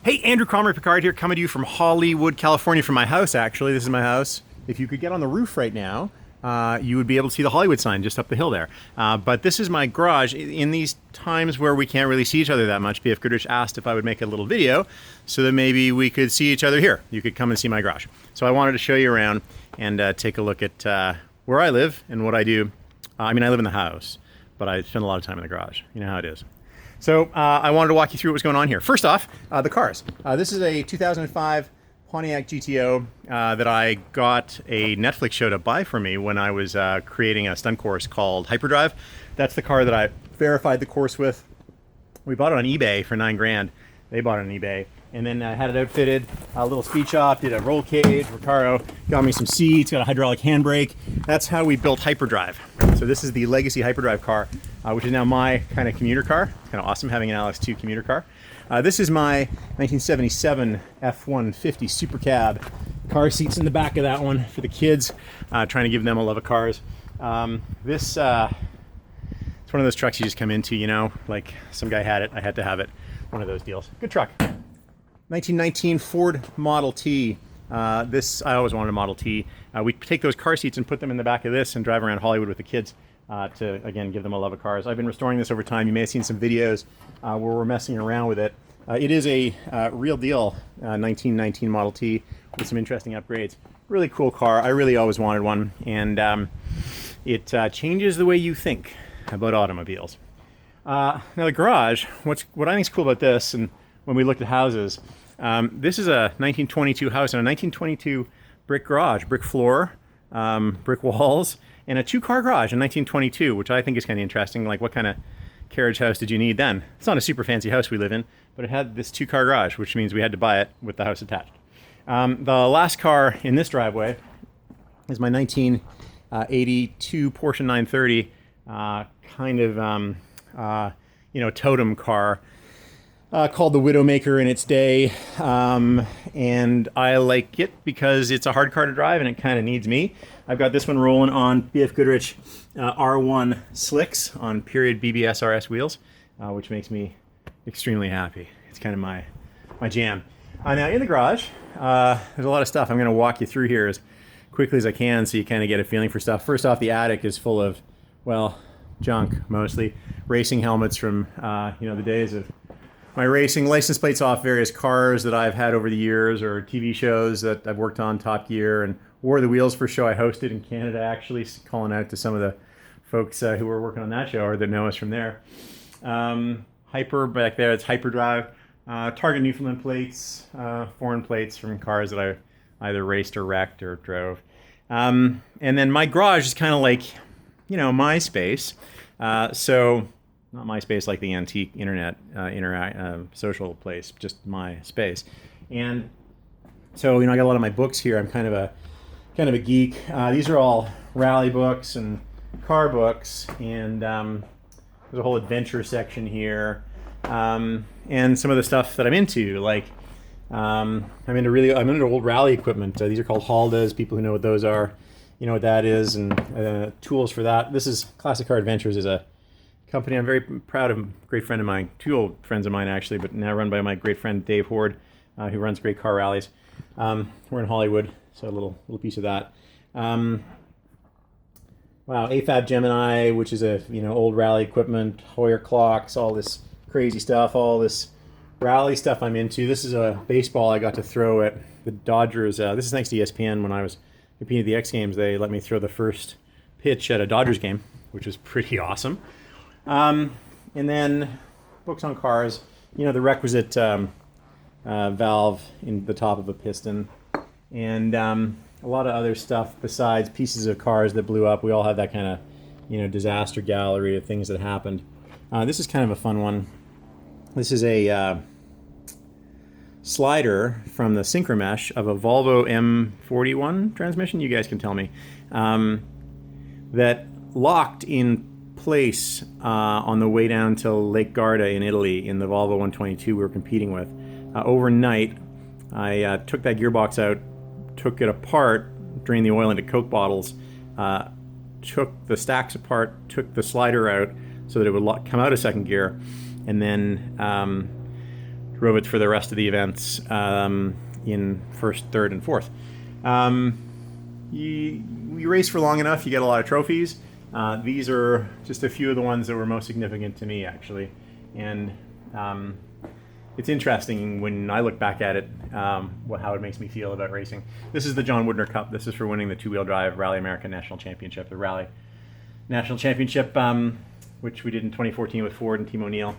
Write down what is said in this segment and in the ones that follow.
Hey, Andrew Comrie-Picard here, coming to you from Hollywood, California, from my house, actually. This is my house. If you could get on the roof right now, you would be able to see the Hollywood sign just up the hill there. But this is my garage. In these times where we can't really see each other that much, BFGoodrich asked if I would make a little video so that maybe we could see each other here. You could come and see my garage. So I wanted to show you around and take a look at where I live and what I do. I mean, I live in the house, but I spend a lot of time in the garage. You know how it is. So I wanted to walk you through what's going on here. First off, the cars. This is a 2005 Pontiac GTO that I got a Netflix show to buy for me when I was creating a stunt course called Hyperdrive. That's the car that I verified the course with. We bought it on eBay for $9 grand. They bought it on eBay. And then had it outfitted, a little speed shop, did a roll cage, Recaro, got me some seats, got a hydraulic handbrake. That's how we built Hyperdrive. So this is the legacy Hyperdrive car, which is now my kind of commuter car. It's kind of awesome having an LX2 commuter car. This is my 1977 F-150 Super Cab. Car seats in the back of that one for the kids, trying to give them a love of cars. It's one of those trucks you just come into, you know, like some guy had it, I had to have it. One of those deals. Good truck. 1919 Ford Model T. I always wanted a Model T. We take those car seats and put them in the back of this and drive around Hollywood with the kids to, again, give them a love of cars. I've been restoring this over time. You may have seen some videos where we're messing around with it. It is a real deal 1919 Model T with some interesting upgrades. Really cool car. I really always wanted one. And it changes the way you think about automobiles. Now the garage, what I think is cool about this, and when we looked at houses, this is a 1922 house and a 1922 brick garage, brick floor, brick walls, and a two-car garage in 1922, which I think is kind of interesting. Like, what kind of carriage house did you need then? It's not a super fancy house we live in, but it had this two-car garage, which means we had to buy it with the house attached. The last car in this driveway is my 1982 Porsche 930, totem car. Called the Widowmaker in its day, and I like it because it's a hard car to drive and it kind of needs me. I've got this one rolling on BFGoodrich R1 slicks on period BBS RS wheels, which makes me extremely happy. It's kind of my jam. Now in the garage, there's a lot of stuff. I'm going to walk you through here as quickly as I can so you kind of get a feeling for stuff. First off, the attic is full of, well, junk mostly. Racing helmets from the days of my racing, license plates off various cars that I've had over the years, or TV shows that I've worked on, Top Gear, and War of the Wheels for a show I hosted in Canada, actually, calling out to some of the folks who were working on that show or that know us from there. Hyper back there, it's Hyperdrive. Target Newfoundland plates, foreign plates from cars that I either raced or wrecked or drove. And then my garage is kind of like, my space. Not my space like the antique internet social place, just my space. And so, I got a lot of my books here. I'm kind of a geek. These are all rally books and car books, and there's a whole adventure section here, and some of the stuff that I'm into, like I'm into old rally equipment. These are called Haldas. People who know what those are, you know what that is, and tools for that. This is Classic Car Adventures, is a company I'm very proud of. A great friend of mine, two old friends of mine actually, but now run by my great friend Dave Horde, who runs great car rallies. We're in Hollywood, so a little piece of that. Wow, AFAB Gemini, which is a old rally equipment, Hoyer clocks, all this crazy stuff, all this rally stuff I'm into. This is a baseball I got to throw at the Dodgers. This is thanks to ESPN. When I was competing at the X Games, they let me throw the first pitch at a Dodgers game, which was pretty awesome. And then books on cars, the requisite valve in the top of a piston, and a lot of other stuff besides pieces of cars that blew up. We all have that kind of, disaster gallery of things that happened. This is kind of a fun one. This is a slider from the Synchromesh of a Volvo M41 transmission. You guys can tell me. That locked in place on the way down to Lake Garda in Italy in the Volvo 122 we were competing with. Overnight, I took that gearbox out, took it apart, drained the oil into Coke bottles, took the stacks apart, took the slider out so that it would come out of second gear, and then drove it for the rest of the events in first, third, and fourth. You race for long enough, you get a lot of trophies. These are just a few of the ones that were most significant to me, actually. And it's interesting when I look back at it, how it makes me feel about racing. This is the John Woodner Cup. This is for winning the two-wheel drive Rally America National Championship, the Rally National Championship, which we did in 2014 with Ford and Team O'Neill.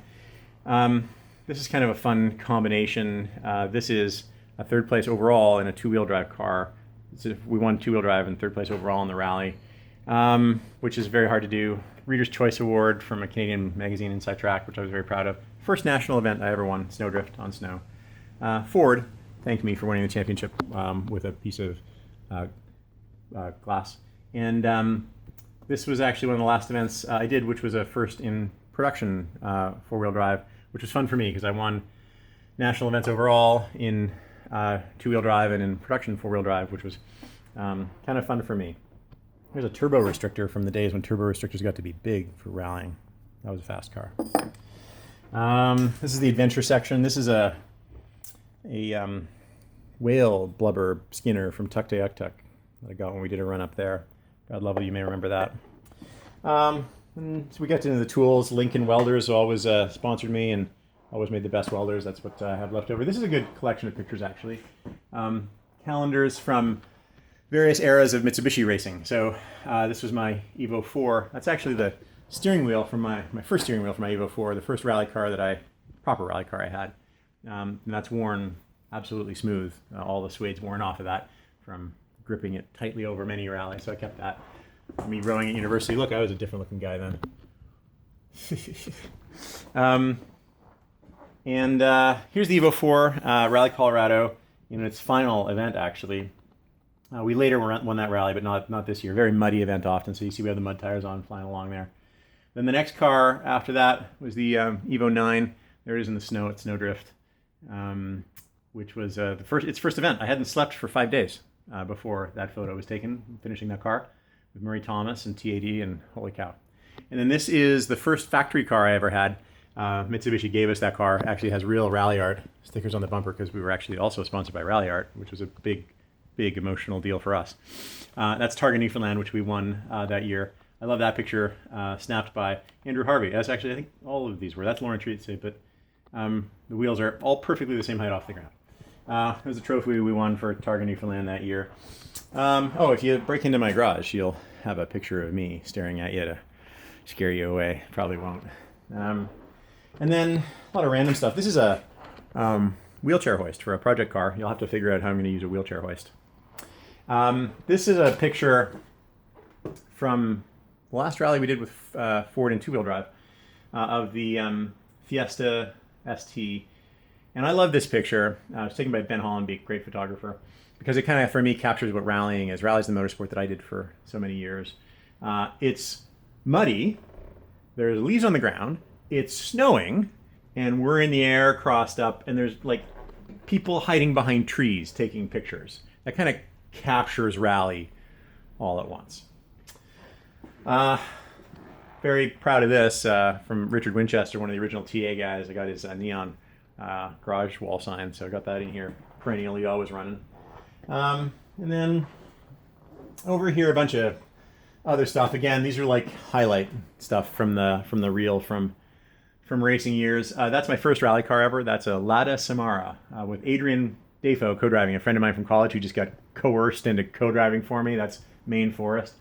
This is kind of a fun combination. This is a third place overall in a two-wheel drive car. We won two-wheel drive and third place overall in the rally, which is very hard to do. Reader's Choice Award from a Canadian magazine, Inside Track, which I was very proud of. First national event I ever won, snowdrift on snow. Ford thanked me for winning the championship with a piece of glass. And this was actually one of the last events I did, which was a first in production four-wheel drive, which was fun for me because I won national events overall in two-wheel drive and in production four-wheel drive, which was kind of fun for me. Here's a turbo restrictor from the days when turbo restrictors got to be big for rallying. That was a fast car. This is the adventure section. This is a whale blubber skinner from Tuktoyaktuk that I got when we did a run up there. God love you may remember that. And so we got into the tools. Lincoln Welders always sponsored me and always made the best welders. That's what I have left over. This is a good collection of pictures, actually. Calendars from various eras of Mitsubishi racing. So this was my Evo 4. That's actually the steering wheel from my first steering wheel from my Evo 4, the first rally car proper rally car I had. And that's worn absolutely smooth. All the suede's worn off of that from gripping it tightly over many rallies. So I kept that. Me rowing at university. Look, I was a different looking guy then. Here's the Evo 4 Rally Colorado in its final event, actually. We later won that rally, but not this year. Very muddy event often, so you see we have the mud tires on flying along there. Then the next car after that was the Evo 9. There it is in the snow at Snowdrift, which was its first event. I hadn't slept for 5 days before that photo was taken, finishing that car with Murray Thomas and TAD, and holy cow. And then this is the first factory car I ever had. Mitsubishi gave us that car. Actually has real Rally Art stickers on the bumper because we were actually also sponsored by Rally Art, which was a big emotional deal for us. That's Targa Newfoundland, which we won that year. I love that picture, snapped by Andrew Harvey. That's actually, I think all of these were. That's Lauren Treat, but the wheels are all perfectly the same height off the ground. It was a trophy we won for Targa Newfoundland that year. If you break into my garage, you'll have a picture of me staring at you to scare you away. Probably won't. And then a lot of random stuff. This is a wheelchair hoist for a project car. You'll have to figure out how I'm going to use a wheelchair hoist. This is a picture from the last rally we did with Ford and two-wheel drive of the Fiesta ST. And I love this picture. It was taken by Ben Hollenbeek, great photographer, because it kind of, for me, captures what rallying is. Rally's the motorsport that I did for so many years. It's muddy. There's leaves on the ground. It's snowing, and we're in the air, crossed up, and there's like people hiding behind trees taking pictures. That kind of captures rally all at once. Very proud of this from Richard Winchester, one of the original TA guys. I got his neon garage wall sign, so I got that in here perennially, always running. And then over here, a bunch of other stuff. Again, these are like highlight stuff from the reel from racing years. That's my first rally car ever. That's a Lada Samara with Adrian Defoe co-driving, a friend of mine from college who just got coerced into co-driving for me. That's Maine Forest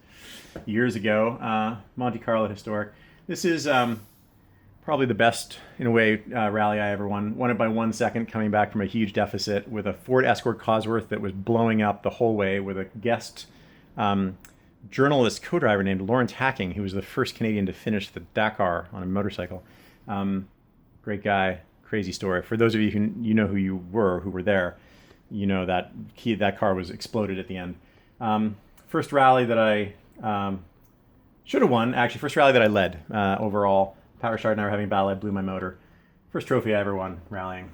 years ago. Monte Carlo historic. This is probably the best, in a way, rally I ever won. Won it by 1 second, coming back from a huge deficit with a Ford Escort Cosworth that was blowing up the whole way with a guest journalist co-driver named Lawrence Hacking, who was the first Canadian to finish the Dakar on a motorcycle. Great guy, crazy story. For those of you who know who were there, you know that car was exploded at the end. First rally that I should have won, actually, first rally that I led overall. Power Shard and I were having a battle. I blew my motor. First trophy I ever won rallying.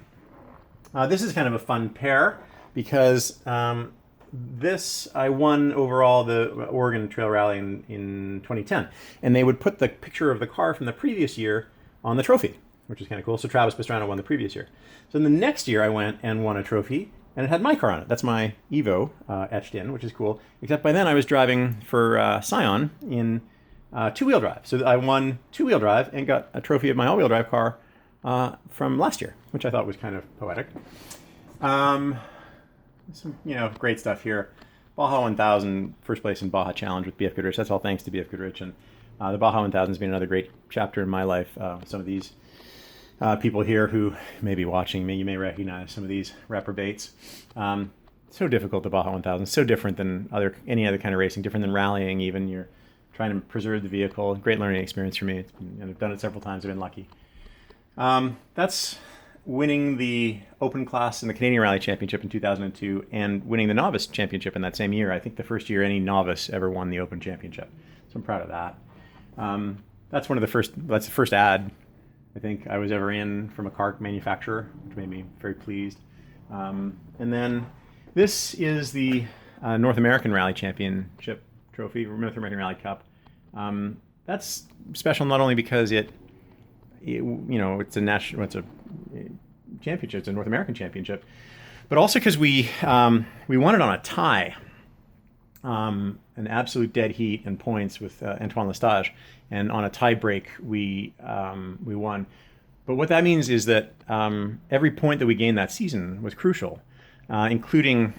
This is kind of a fun pair because this I won overall the Oregon Trail Rally in 2010, and they would put the picture of the car from the previous year on the trophy. which is kind of cool. So Travis Pastrana won the previous year. So then the next year I went and won a trophy, and it had my car on it. That's my Evo etched in, which is cool. Except by then I was driving for Scion in two-wheel drive. So I won two-wheel drive and got a trophy of my all-wheel drive car from last year, which I thought was kind of poetic. Some, great stuff here. Baja 1000, first place in Baja Challenge with BF Goodrich. That's all thanks to BF Goodrich. And the Baja 1000 has been another great chapter in my life. Some of these people here who may be watching me, you may recognize some of these reprobates. So difficult, the Baja 1000. So different than any other kind of racing, different than rallying even. You're trying to preserve the vehicle. Great learning experience for me. And I've done it several times. I've been lucky. That's winning the Open class in the Canadian Rally Championship in 2002 and winning the Novice Championship in that same year. I think the first year any novice ever won the Open Championship. So I'm proud of that. That's the first ad I think I was ever in from a car manufacturer, which made me very pleased. And then this is the North American Rally Championship trophy, North American Rally Cup. That's special not only because it's a national, it's a championship, it's a North American championship, but also because we won it on a tie, an absolute dead heat in points with Antoine Lestage, and on a tie break we won. But what that means is that every point that we gained that season was crucial, including,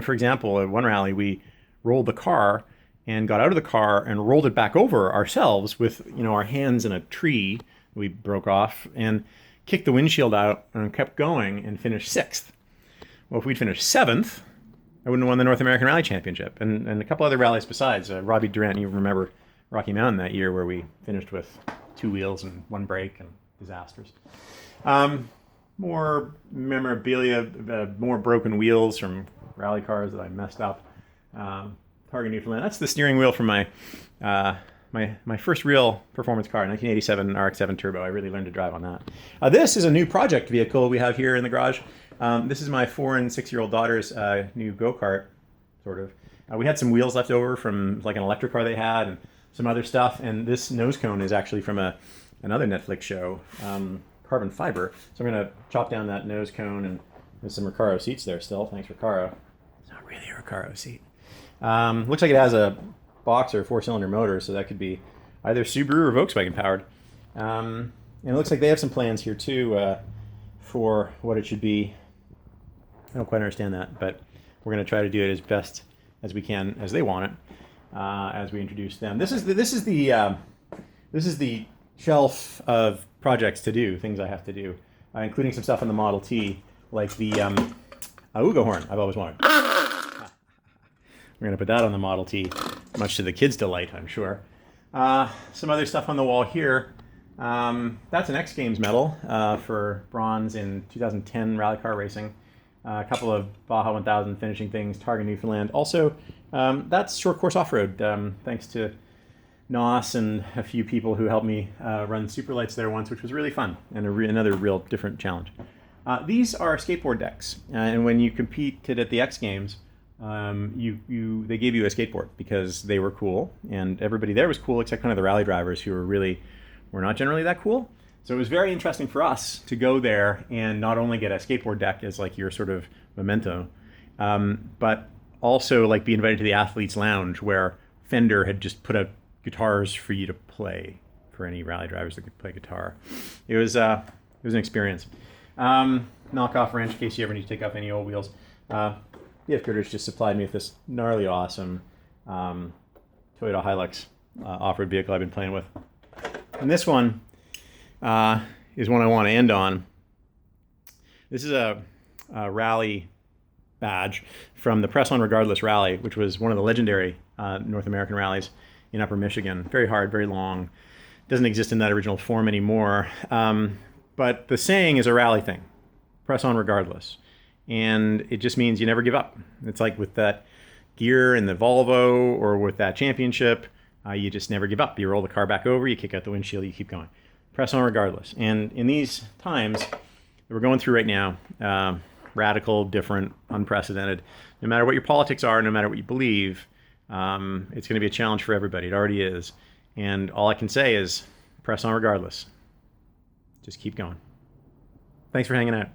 for example, at one rally we rolled the car and got out of the car and rolled it back over ourselves with our hands in a tree we broke off and kicked the windshield out and kept going and finished 6th. Well, if we'd finished 7th, I wouldn't have won the North American Rally Championship and a couple other rallies besides. Robbie Durant, you remember Rocky Mountain that year where we finished with 2 wheels and 1 brake and disasters. More memorabilia, more broken wheels from rally cars that I messed up. Targa Newfoundland. That's the steering wheel from my first real performance car, 1987 RX-7 Turbo. I really learned to drive on that. This is a new project vehicle we have here in the garage. This is my 4- and 6-year-old daughter's new go-kart, sort of. We had some wheels left over from like an electric car they had and some other stuff, and this nose cone is actually from another Netflix show, Carbon Fiber. So I'm going to chop down that nose cone, and there's some Recaro seats there still. Thanks, Recaro. It's not really a Recaro seat. Looks like it has a box or a 4-cylinder motor, so that could be either Subaru or Volkswagen powered. And it looks like they have some plans here too for what it should be. I don't quite understand that, but we're going to try to do it as best as we can, as they want it, as we introduce them. This is the shelf of projects to do, things I have to do, including some stuff on the Model T, like the Auga horn I've always wanted. We're going to put that on the Model T, much to the kids' delight, I'm sure. Some other stuff on the wall here. That's an X Games medal for bronze in 2010 rally car racing. A couple of Baja 1000 finishing things, Targa Newfoundland. Also, that's short course off-road, thanks to Nos and a few people who helped me run Superlights there once, which was really fun and another real different challenge. These are skateboard decks, and when you competed at the X Games, they gave you a skateboard because they were cool, and everybody there was cool except kind of the rally drivers who were not generally that cool. So it was very interesting for us to go there and not only get a skateboard deck as like your sort of memento, but also like be invited to the athletes lounge where Fender had just put up guitars for you to play for any rally drivers that could play guitar. It was an experience. Knockoff wrench in case you ever need to take off any old wheels. BF Goodrich just supplied me with this gnarly awesome Toyota Hilux off-road vehicle I've been playing with. And this one is one I want to end on. This is a rally badge from the Press On Regardless rally, which was one of the legendary North American rallies in Upper Michigan. Very hard, very long. Doesn't exist in that original form anymore. But the saying is a rally thing. Press on regardless. And it just means you never give up. It's like with that gear in the Volvo or with that championship, you just never give up. You roll the car back over, you kick out the windshield, you keep going. Press on regardless. And in these times that we're going through right now, radical, different, unprecedented, no matter what your politics are, no matter what you believe, it's going to be a challenge for everybody. It already is. And all I can say is press on regardless. Just keep going. Thanks for hanging out.